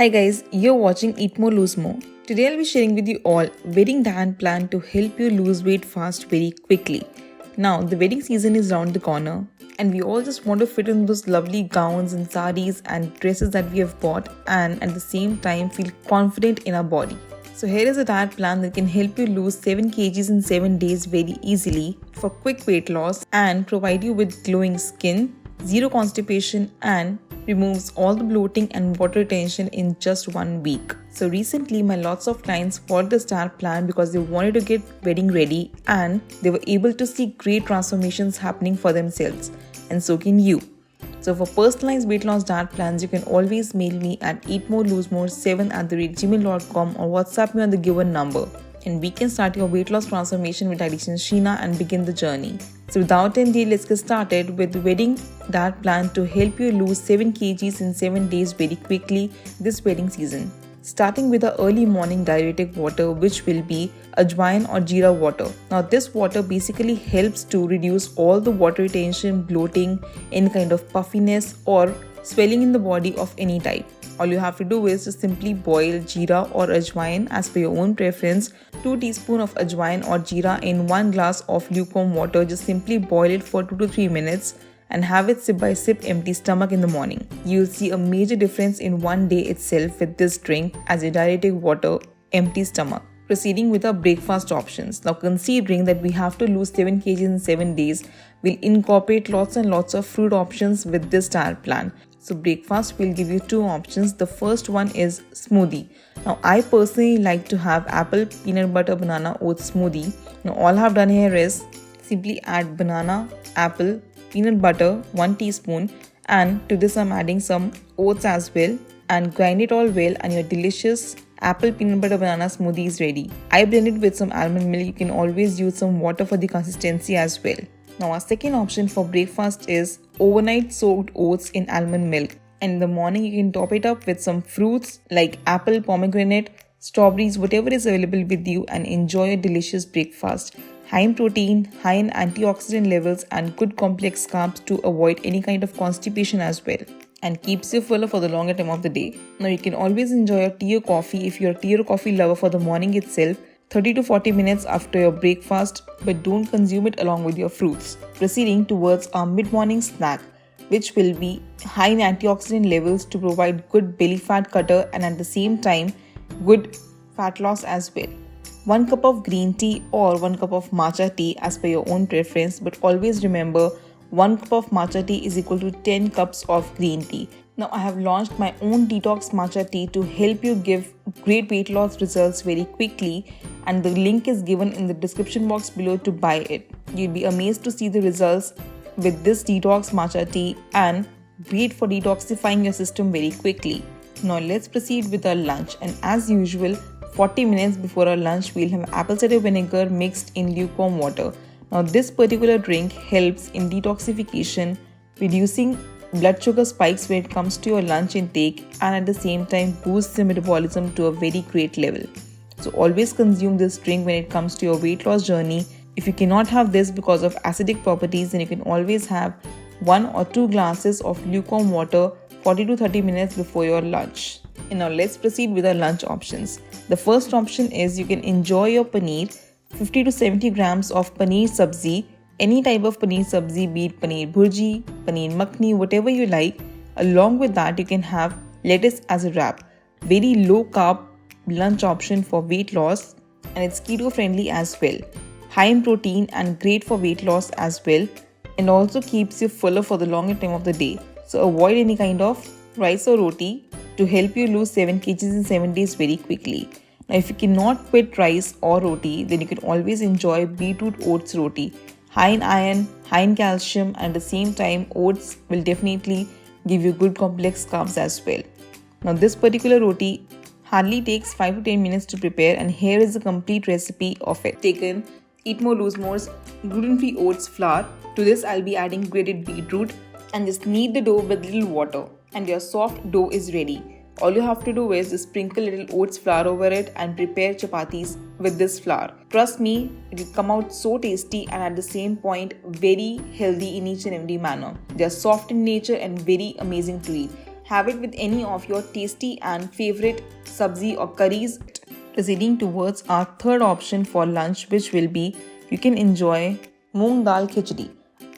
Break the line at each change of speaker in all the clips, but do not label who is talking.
Hi guys, you're watching Eat More Lose More. Today I'll be sharing with you all wedding diet plan to help you lose weight fast very quickly. Now the wedding season is around the corner and we all just want to fit in those lovely gowns and saris and dresses that we have bought and at the same time feel confident in our body. So here is a diet plan that can help you lose 7 kgs in 7 days very easily for quick weight loss and provide you with glowing skin, zero constipation and removes all the bloating and water retention in just 1 week. So recently my lots of clients followed this diet plan because they wanted to get wedding ready and they were able to see great transformations happening for themselves, and so can you. So for personalized weight loss diet plans, you can always mail me at eatmorelosemore7@gmail.com or WhatsApp me on the given number, and we can start your weight loss transformation with dietitian Sheena and begin the journey. So without any delay, let's get started with the wedding diet plan to help you lose 7 kgs in 7 days very quickly this wedding season. Starting with the early morning diuretic water, which will be ajwain or jeera water. Now this water basically helps to reduce all the water retention, bloating, any kind of puffiness or swelling in the body of any type. All you have to do is to simply boil jeera or ajwain as per your own preference. 2 teaspoons of ajwain or jeera in 1 glass of lukewarm water. Just simply boil it for 2 to 3 minutes and have it sip by sip empty stomach in the morning. You'll see a major difference in 1 day itself with this drink as a diuretic water empty stomach. Proceeding with our breakfast options. Now considering that we have to lose 7 kgs in 7 days, we'll incorporate lots and lots of fruit options with this diet plan. So breakfast will give you 2 options. The first one is smoothie. Now I personally like to have apple, peanut butter, banana, oats smoothie. Now all I have done here is simply add banana, apple, peanut butter 1 teaspoon, and to this I'm adding some oats as well, and grind it all well and your delicious apple peanut butter banana smoothie is ready. I blend it with some almond milk. You can always use some water for the consistency as well. Now our second option for breakfast is overnight soaked oats in almond milk, and in the morning you can top it up with some fruits like apple, pomegranate, strawberries, whatever is available with you, and enjoy a delicious breakfast. High in protein, high in antioxidant levels and good complex carbs to avoid any kind of constipation as well, and keeps you fuller for the longer time of the day. Now you can always enjoy a tea or coffee if you're a tea or coffee lover for the morning itself, 30 to 40 minutes after your breakfast, but don't consume it along with your fruits. Proceeding towards our mid-morning snack, which will be high in antioxidant levels to provide good belly fat cutter and at the same time good fat loss as well. 1 cup of green tea or 1 cup of matcha tea as per your own preference, but always remember 1 cup of matcha tea is equal to 10 cups of green tea. Now I have launched my own detox matcha tea to help you give great weight loss results very quickly, and the link is given in the description box below to buy it. You'll be amazed to see the results with this detox matcha tea and great for detoxifying your system very quickly. Now let's proceed with our lunch, and as usual 40 minutes before our lunch we'll have apple cider vinegar mixed in lukewarm water. Now this particular drink helps in detoxification, reducing blood sugar spikes when it comes to your lunch intake, and at the same time boosts the metabolism to a very great level. So always consume this drink when it comes to your weight loss journey. If you cannot have this because of acidic properties, then you can always have 1 or 2 glasses of lukewarm water 40 to 30 minutes before your lunch. And now let's proceed with our lunch options. The first option is you can enjoy your paneer, 50 to 70 grams of paneer sabzi, any type of paneer sabzi, be it paneer bhurji, paneer makhni, whatever you like. Along with that you can have lettuce as a wrap. Very low carb lunch option for weight loss, and it's keto friendly as well. High in protein and great for weight loss as well, and also keeps you fuller for the longer time of the day. So avoid any kind of rice or roti to help you lose 7 kgs in 7 days very quickly. Now if you cannot quit rice or roti, then you can always enjoy beetroot oats roti. High in iron, high in calcium, and at the same time oats will definitely give you good complex carbs as well. Now this particular roti hardly takes 5 to 10 minutes to prepare, and here is the complete recipe of it. Taken Eat More Lose More's gluten-free oats flour. To this I'll be adding grated beetroot and just knead the dough with little water, and your soft dough is ready. All you have to do is just sprinkle little oats flour over it and prepare chapatis with this flour. Trust me, it will come out so tasty and at the same point very healthy in each and every manner. They are soft in nature and very amazing to eat. Have it with any of your tasty and favorite sabzi or curries. Proceeding towards our third option for lunch, which will be you can enjoy moong dal khichdi.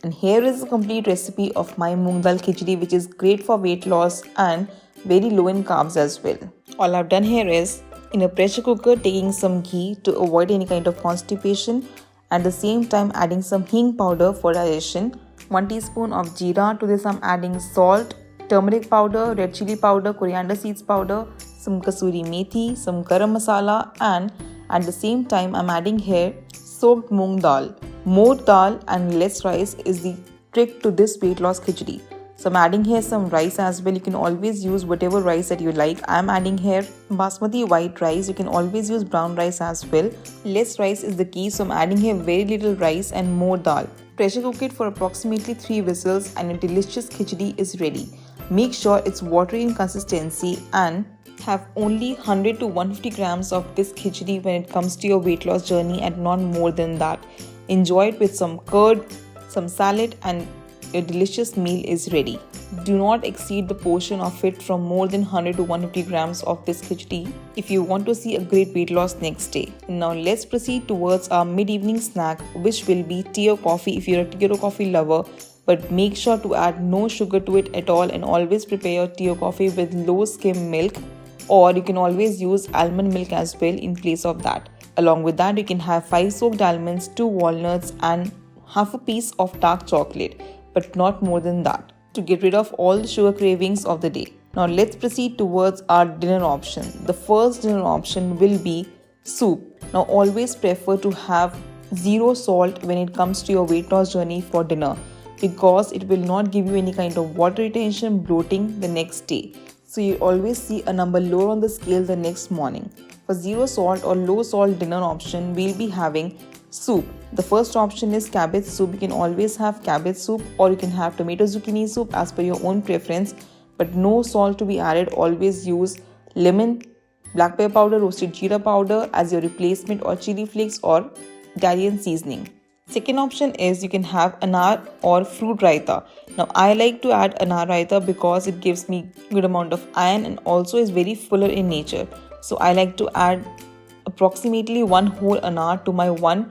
And here is a complete recipe of my moong dal khichdi, which is great for weight loss and very low in carbs as well. All I've done here is in a pressure cooker taking some ghee to avoid any kind of constipation. At the same time adding some hing powder for digestion. 1 teaspoon of jeera. To this I'm adding salt, turmeric powder, red chili powder, coriander seeds powder, some kasuri methi, some garam masala, and at the same time I'm adding here soaked moong dal. More dal and less rice is the trick to this weight loss khichdi. So I'm adding here some rice as well. You can always use whatever rice that you like. I'm adding here basmati white rice. You can always use brown rice as well. Less rice is the key, so I'm adding here very little rice and more dal. Pressure cook it for approximately 3 whistles and a delicious khichdi is ready. Make sure it's watery in consistency and have only 100 to 150 grams of this khichdi when it comes to your weight loss journey and not more than that. Enjoy it with some curd, some salad, and your delicious meal is ready. Do not exceed the portion of it from more than 100 to 150 grams of this khichdi if you want to see a great weight loss next day. Now let's proceed towards our mid-evening snack, which will be tea or coffee if you're a tea or coffee lover. But make sure to add no sugar to it at all and always prepare your tea or coffee with low skim milk, or you can always use almond milk as well in place of that. Along with that, you can have 5 soaked almonds, 2 walnuts, and half a piece of dark chocolate, but not more than that, to get rid of all the sugar cravings of the day. Now let's proceed towards our dinner option. The first dinner option will be soup. Now always prefer to have zero salt when it comes to your weight loss journey for dinner, because it will not give you any kind of water retention, bloating the next day. So you always see a number lower on the scale the next morning. For zero salt or low salt dinner option, we'll be having soup. The first option is cabbage soup. You can always have cabbage soup, or you can have tomato zucchini soup as per your own preference, but no salt to be added. Always use lemon, black pepper powder, roasted jeera powder as your replacement, or chili flakes or Italian seasoning. Second option is you can have anar or fruit raita. Now I like to add anar raita because it gives me good amount of iron and also is very fuller in nature. So I like to add approximately 1 whole anar to my 1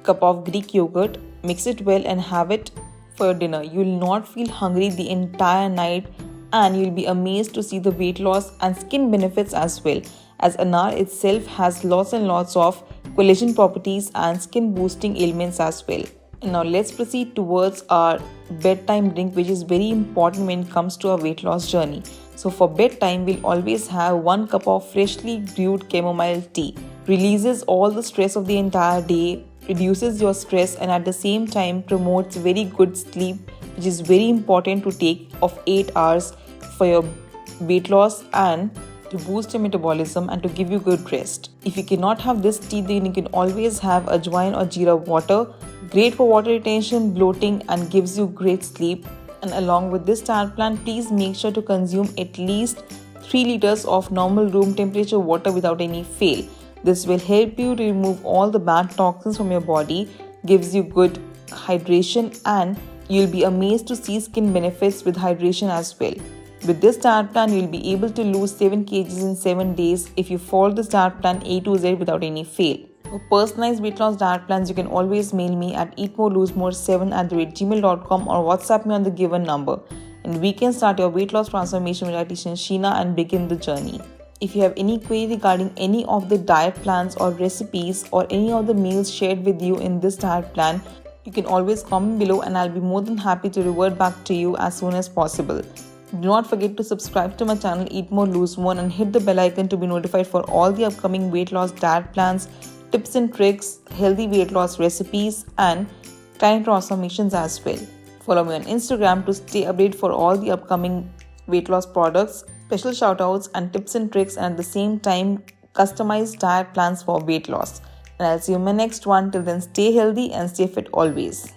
cup of Greek yogurt. Mix it well and have it for your dinner. You will not feel hungry the entire night and you will be amazed to see the weight loss and skin benefits as well, as anar itself has lots and lots of collagen properties and skin boosting elements as well. And now let's proceed towards our bedtime drink, which is very important when it comes to our weight loss journey. So for bedtime, we'll always have 1 cup of freshly brewed chamomile tea. Releases all the stress of the entire day, reduces your stress, and at the same time promotes very good sleep, which is very important to take of 8 hours for your weight loss and to boost your metabolism and to give you good rest. If you cannot have this tea, then you can always have ajwain or jeera water. Great for water retention, bloating, and gives you great sleep. And along with this diet plan, please make sure to consume at least 3 liters of normal room temperature water without any fail. This will help you to remove all the bad toxins from your body, gives you good hydration, and you'll be amazed to see skin benefits with hydration as well. With this diet plan, you'll be able to lose 7 kgs in 7 days if you follow this diet plan A to Z without any fail. For personalized weight loss diet plans, you can always mail me at eatmorelosemore7@gmail.com or WhatsApp me on the given number. And we can start your weight loss transformation with dietitian Sheena and begin the journey. If you have any query regarding any of the diet plans or recipes or any of the meals shared with you in this diet plan, you can always comment below and I'll be more than happy to revert back to you as soon as possible. Do not forget to subscribe to my channel Eat More Lose More and hit the bell icon to be notified for all the upcoming weight loss diet plans, tips and tricks, healthy weight loss recipes, and tiny transformations as well. Follow me on Instagram to stay updated for all the upcoming weight loss products, special shoutouts and tips and tricks, and at the same time customized diet plans for weight loss. And I'll see you in my next one. Till then, stay healthy and stay fit always.